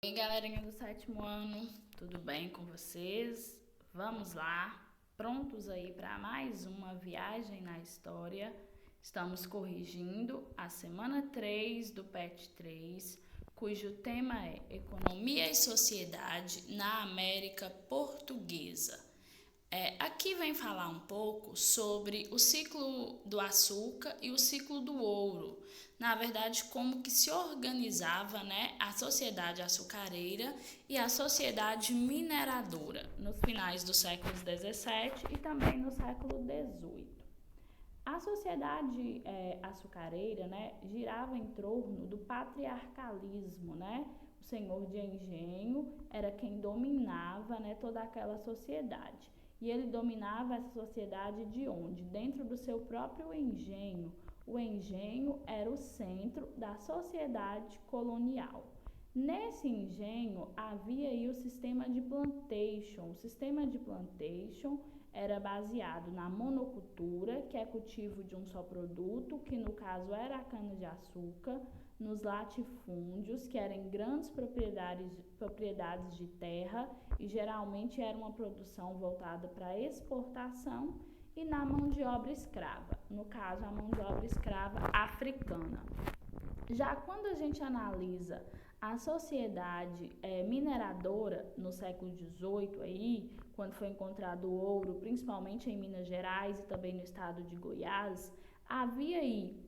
E aí, galerinha do sétimo ano, tudo bem com vocês? Vamos lá, prontos aí para mais uma viagem na história. Estamos corrigindo a semana 3 do PET 3, cujo tema é Economia e Sociedade na América Portuguesa. Aqui vem falar um pouco sobre o ciclo do açúcar e o ciclo do ouro. Na verdade, como que se organizava, né, a sociedade açucareira e a sociedade mineradora nos finais do século XVII e também no século XVIII. A sociedade açucareira, né, girava em torno do patriarcalismo, né? O senhor de engenho era quem dominava, né, toda aquela sociedade. E ele dominava essa sociedade de onde? Dentro do seu próprio engenho. O engenho era o centro da sociedade colonial. Nesse engenho havia aí o sistema de plantation. O sistema de plantation era baseado na monocultura, que é cultivo de um só produto, que no caso era a cana-de-açúcar, nos latifúndios, que eram grandes propriedades de terra e geralmente era uma produção voltada para exportação, e na mão de obra escrava, no caso a mão de obra escrava africana. Já quando a gente analisa a sociedade mineradora no século XVIII, aí, quando foi encontrado ouro, principalmente em Minas Gerais e também no estado de Goiás, havia aí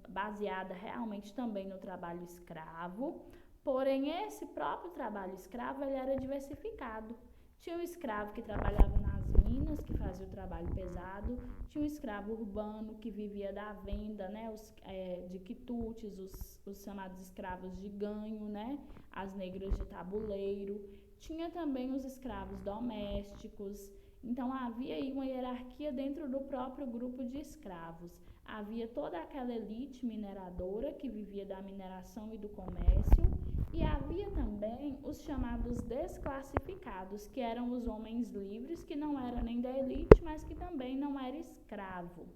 baseada realmente também no trabalho escravo, porém esse próprio trabalho escravo ele era diversificado. Tinha o escravo que trabalhava nas minas, que fazia o trabalho pesado, tinha o escravo urbano que vivia da venda, né, de quitutes, os chamados escravos de ganho, né, as negras de tabuleiro. Tinha também os escravos domésticos. Então havia aí uma hierarquia dentro do próprio grupo de escravos. Havia toda aquela elite mineradora que vivia da mineração e do comércio, e havia também os chamados desclassificados, que eram os homens livres, que não eram nem da elite, mas que também não era escravo.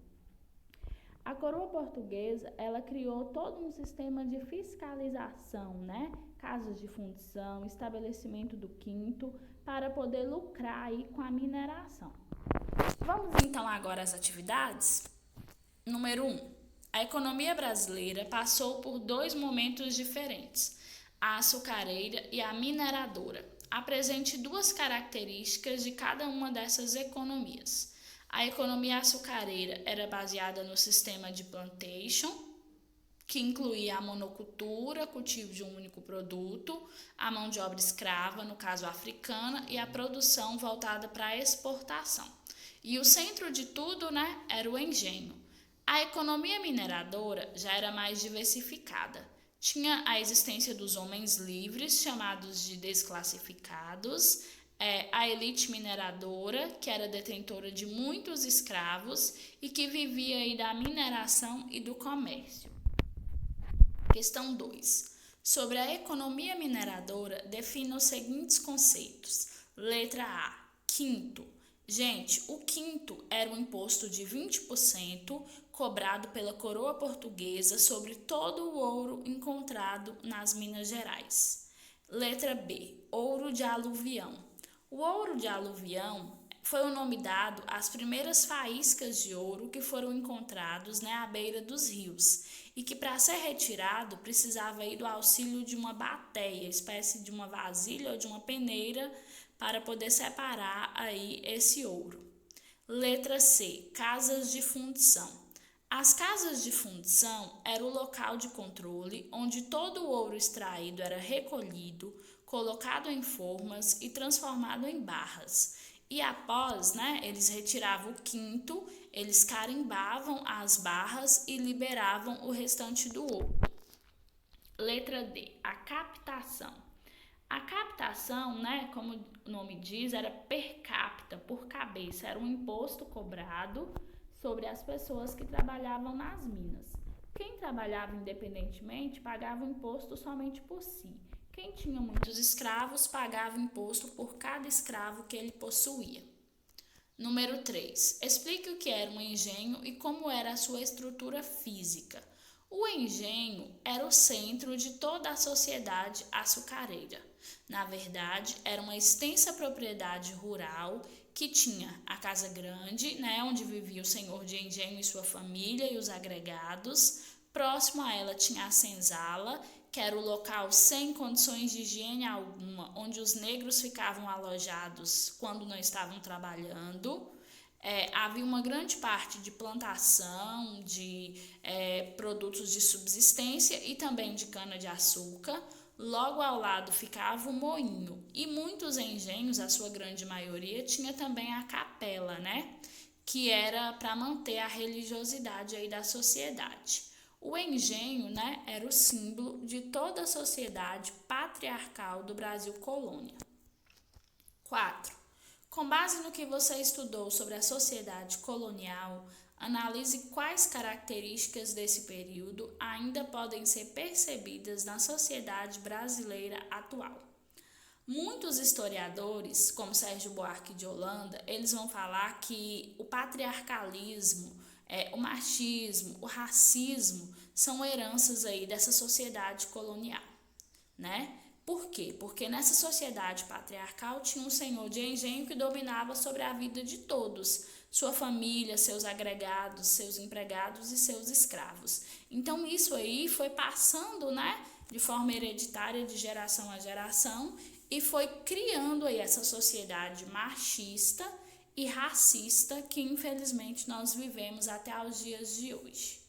A coroa portuguesa, ela criou todo um sistema de fiscalização, né? Casas de fundição, estabelecimento do quinto, para poder lucrar aí com a mineração. Vamos então agora às atividades? Número 1. A economia brasileira passou por dois momentos diferentes, a açucareira e a mineradora. Apresente duas características de cada uma dessas economias. A economia açucareira era baseada no sistema de plantation, que incluía a monocultura, cultivo de um único produto, a mão de obra escrava, no caso africana, e a produção voltada para a exportação. E o centro de tudo, né, era o engenho. A economia mineradora já era mais diversificada. Tinha a existência dos homens livres, chamados de desclassificados, a elite mineradora, que era detentora de muitos escravos e que vivia aí da mineração e do comércio. Questão 2. Sobre a economia mineradora, defina os seguintes conceitos. Letra A. Quinto. Gente, o quinto era um imposto de 20% cobrado pela coroa portuguesa sobre todo o ouro encontrado nas Minas Gerais. Letra B. Ouro de aluvião. O ouro de aluvião foi o nome dado às primeiras faíscas de ouro que foram encontrados, né, à beira dos rios, e que para ser retirado precisava ir do auxílio de uma bateia, espécie de uma vasilha ou de uma peneira, para poder separar aí esse ouro. Letra C. Casas de fundição. As casas de fundição eram o local de controle onde todo o ouro extraído era recolhido, colocado em formas e transformado em barras. E após, né, eles retiravam o quinto, eles carimbavam as barras e liberavam o restante do ouro. Letra D. A captação. A captação, né, como o nome diz, era per capita, por cabeça, era um imposto cobrado sobre as pessoas que trabalhavam nas minas. Quem trabalhava independentemente pagava o imposto somente por si. Quem tinha muitos escravos pagava imposto por cada escravo que ele possuía. Número 3. Explique o que era um engenho e como era a sua estrutura física. O engenho era o centro de toda a sociedade açucareira. Na verdade, era uma extensa propriedade rural que tinha a casa grande, né, onde vivia o senhor de engenho e sua família e os agregados. Próximo a ela tinha a senzala, que era o local sem condições de higiene alguma, onde os negros ficavam alojados quando não estavam trabalhando. Havia uma grande parte de plantação de produtos de subsistência e também de cana-de-açúcar. Logo ao lado ficava o moinho e muitos engenhos, a sua grande maioria, tinha também a capela, né? Que era para manter a religiosidade aí da sociedade. O engenho, né, era o símbolo de toda a sociedade patriarcal do Brasil colônia. 4. Com base no que você estudou sobre a sociedade colonial, analise quais características desse período ainda podem ser percebidas na sociedade brasileira atual. Muitos historiadores, como Sérgio Buarque de Holanda, eles vão falar que o patriarcalismo, o machismo, o racismo são heranças aí dessa sociedade colonial, né? Por quê? Porque nessa sociedade patriarcal tinha um senhor de engenho que dominava sobre a vida de todos, sua família, seus agregados, seus empregados e seus escravos. Então isso aí foi passando, né, de forma hereditária de geração a geração e foi criando aí essa sociedade machista e racista que infelizmente nós vivemos até os dias de hoje.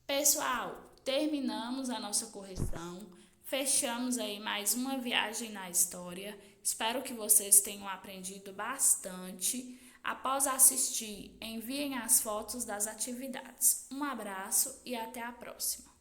Pessoal, terminamos a nossa correção. Fechamos aí mais uma viagem na história. Espero que vocês tenham aprendido bastante. Após assistir, enviem as fotos das atividades. Um abraço e até a próxima.